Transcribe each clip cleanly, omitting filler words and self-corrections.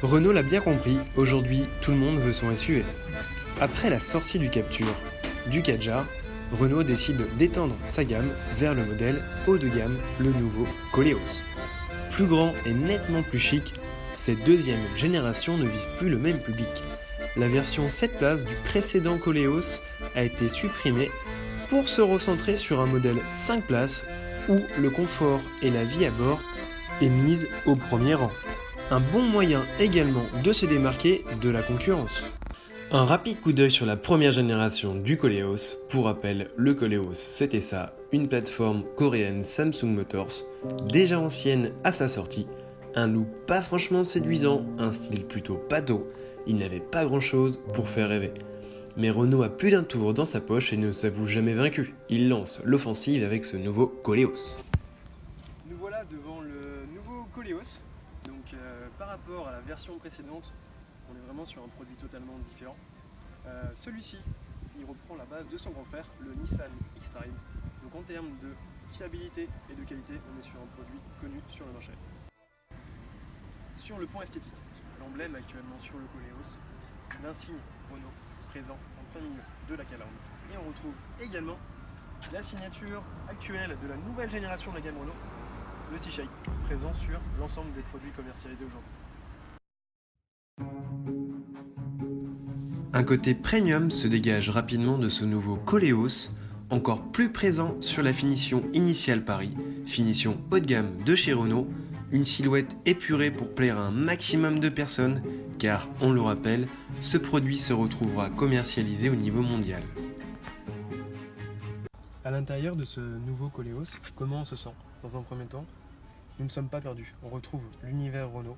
Renault l'a bien compris, aujourd'hui tout le monde veut son SUV. Après la sortie du Captur, du Kadjar, Renault décide d'étendre sa gamme vers le modèle haut de gamme, le nouveau Koleos. Plus grand et nettement plus chic, cette deuxième génération ne vise plus le même public. La version 7 places du précédent Koleos a été supprimée pour se recentrer sur un modèle 5 places où le confort et la vie à bord est mise au premier rang. Un bon moyen également de se démarquer de la concurrence. Un rapide coup d'œil sur la première génération du Koleos. Pour rappel, le Koleos c'était ça, une plateforme coréenne Samsung Motors, déjà ancienne à sa sortie, un look pas franchement séduisant, un style plutôt pâteau, il n'avait pas grand chose pour faire rêver. Mais Renault a plus d'un tour dans sa poche et ne s'avoue jamais vaincu, il lance l'offensive avec ce nouveau Koleos. Nous voilà devant le nouveau Koleos, donc par rapport à la version précédente, on est vraiment sur un produit totalement différent. Celui-ci, il reprend la base de son grand frère, le Nissan X-Trail. Donc en termes de fiabilité et de qualité, on est sur un produit connu sur le marché. Sur le point esthétique, l'emblème actuellement sur le Koleos, l'insigne Renault présent en plein milieu de la calandre. Et on retrouve également la signature actuelle de la nouvelle génération de la gamme Renault, le C-Shape, présent sur l'ensemble des produits commercialisés aujourd'hui. Un côté premium se dégage rapidement de ce nouveau Koleos, encore plus présent sur la finition initiale Paris, finition haut de gamme de chez Renault, une silhouette épurée pour plaire à un maximum de personnes, car, on le rappelle, ce produit se retrouvera commercialisé au niveau mondial. À l'intérieur de ce nouveau Koleos, comment on se sent? Dans un premier temps, nous ne sommes pas perdus. On retrouve l'univers Renault,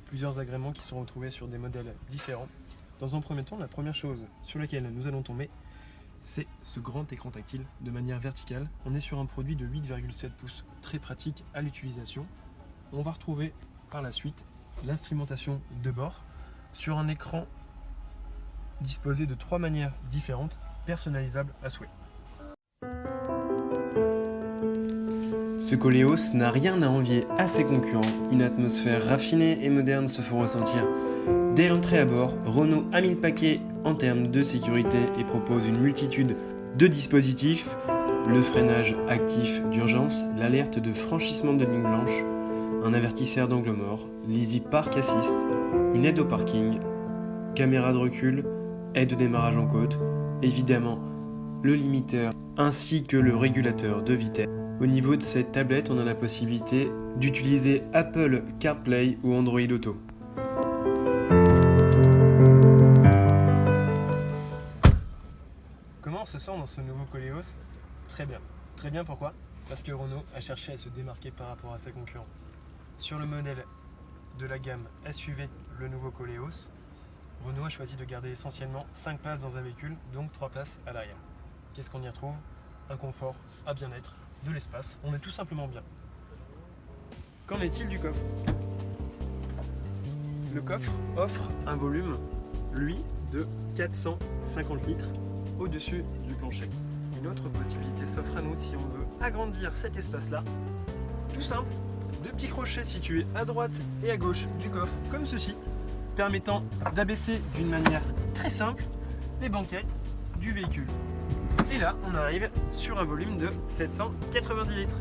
plusieurs agréments qui sont retrouvés sur des modèles différents. Dans un premier temps, la première chose sur laquelle nous allons tomber, c'est ce grand écran tactile de manière verticale. On est sur un produit de 8,7 pouces, très pratique à l'utilisation. On va retrouver par la suite l'instrumentation de bord sur un écran disposé de 3 manières différentes, personnalisables à souhait. Ce Koleos n'a rien à envier à ses concurrents, une atmosphère raffinée et moderne se fait ressentir. Dès l'entrée à bord, Renault a mis le paquet en termes de sécurité et propose une multitude de dispositifs, le freinage actif d'urgence, l'alerte de franchissement de ligne blanche, un avertisseur d'angle mort, l'Easy Park Assist, une aide au parking, caméra de recul, aide de démarrage en côte, évidemment le limiteur ainsi que le régulateur de vitesse. Au niveau de cette tablette, on a la possibilité d'utiliser Apple CarPlay ou Android Auto. Comment on se sent dans ce nouveau Koleos? Très bien. Très bien, pourquoi? Parce que Renault a cherché à se démarquer par rapport à ses concurrents. Sur le modèle de la gamme SUV, le nouveau Koleos, Renault a choisi de garder essentiellement 5 places dans un véhicule, donc 3 places à l'arrière. Qu'est-ce qu'on y retrouve? Un confort, un bien-être, de l'espace, on est tout simplement bien. Qu'en est-il du coffre? Le coffre offre un volume, lui, de 450 litres au-dessus du plancher. Une autre possibilité s'offre à nous si on veut agrandir cet espace-là. Tout simple, 2 petits crochets situés à droite et à gauche du coffre, comme ceci, permettant d'abaisser d'une manière très simple les banquettes du véhicule. Et là, on arrive sur un volume de 790 litres.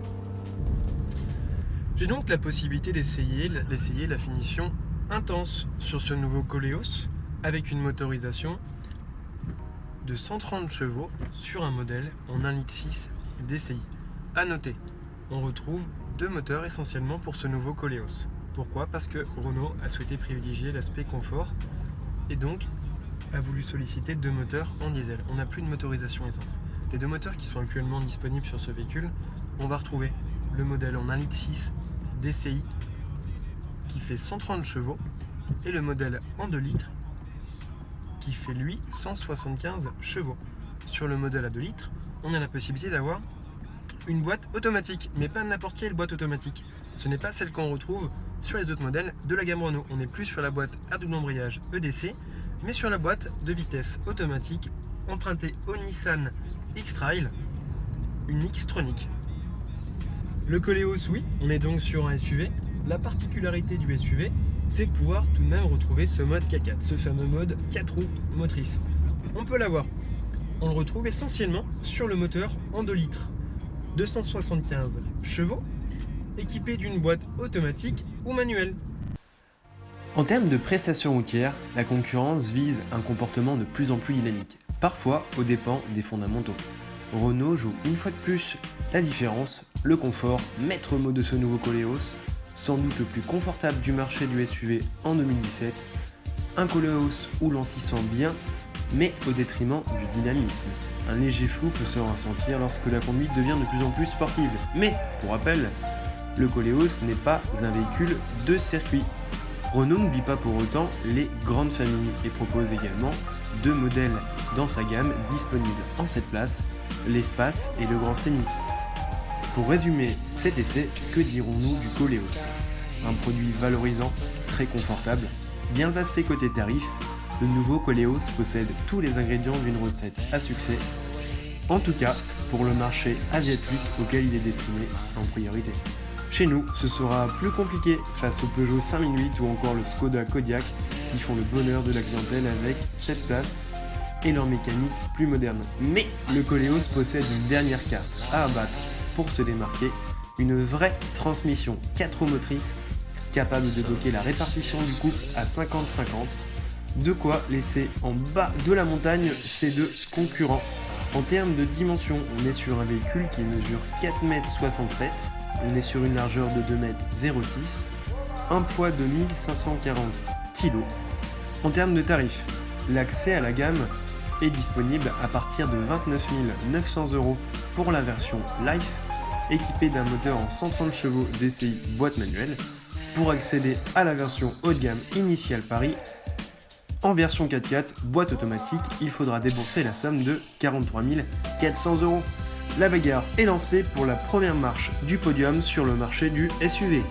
J'ai donc la possibilité d'essayer la finition intense sur ce nouveau Koleos avec une motorisation de 130 chevaux sur un modèle en 1,6 litre DCI. A noter, on retrouve 2 moteurs essentiellement pour ce nouveau Koleos. Pourquoi? Parce que Renault a souhaité privilégier l'aspect confort et donc a voulu solliciter 2 moteurs en diesel. On n'a plus de motorisation essence. Les 2 moteurs qui sont actuellement disponibles sur ce véhicule, on va retrouver le modèle en 1,6 litre DCI qui fait 130 chevaux et le modèle en 2 litres qui fait lui 175 chevaux. Sur le modèle à 2 litres, on a la possibilité d'avoir une boîte automatique, mais pas n'importe quelle boîte automatique. Ce n'est pas celle qu'on retrouve sur les autres modèles de la gamme Renault. On n'est plus sur la boîte à double embrayage EDC, mais sur la boîte de vitesse automatique empruntée au Nissan X-Trail, une X-Tronic. Le Koleos, oui, on est donc sur un SUV, la particularité du SUV, c'est de pouvoir tout de même retrouver ce mode K4, ce fameux mode 4 roues motrices. On peut l'avoir. On le retrouve essentiellement sur le moteur en 2 litres, 275 chevaux, équipé d'une boîte automatique ou manuelle. En termes de prestations routières, la concurrence vise un comportement de plus en plus dynamique, parfois aux dépens des fondamentaux. Renault joue une fois de plus la différence, le confort, maître mot de ce nouveau Koleos, sans doute le plus confortable du marché du SUV en 2017, un Koleos où l'on s'y sent bien, mais au détriment du dynamisme. Un léger flou peut se ressentir lorsque la conduite devient de plus en plus sportive, mais, pour rappel, le Koleos n'est pas un véhicule de circuit. Renault n'oublie pas pour autant les grandes familles et propose également 2 modèles dans sa gamme disponibles en 7 places, l'Espace et le Grand Scénic. Pour résumer cet essai, que dirons-nous du Koleos? Un produit valorisant, très confortable, bien placé côté tarif, le nouveau Koleos possède tous les ingrédients d'une recette à succès, en tout cas pour le marché asiatique auquel il est destiné en priorité. Chez nous, ce sera plus compliqué face au Peugeot 5008 ou encore le Skoda Kodiaq qui font le bonheur de la clientèle avec 7 places et leur mécanique plus moderne. Mais le Koleos possède une dernière carte à abattre pour se démarquer, une vraie transmission 4 roues motrices capable de bloquer la répartition du couple à 50-50, de quoi laisser en bas de la montagne ces 2 concurrents. En termes de dimension, on est sur un véhicule qui mesure 4,67 m, on est sur une largeur de 2,06 m, un poids de 1540 kg. En termes de tarifs, l'accès à la gamme est disponible à partir de 29 900 € pour la version Life, équipée d'un moteur en 130 chevaux DCI boîte manuelle. Pour accéder à la version haut de gamme Initial Paris, en version 4x4 boîte automatique, il faudra débourser la somme de 43 400 €. La bagarre est lancée pour la première marche du podium sur le marché du SUV.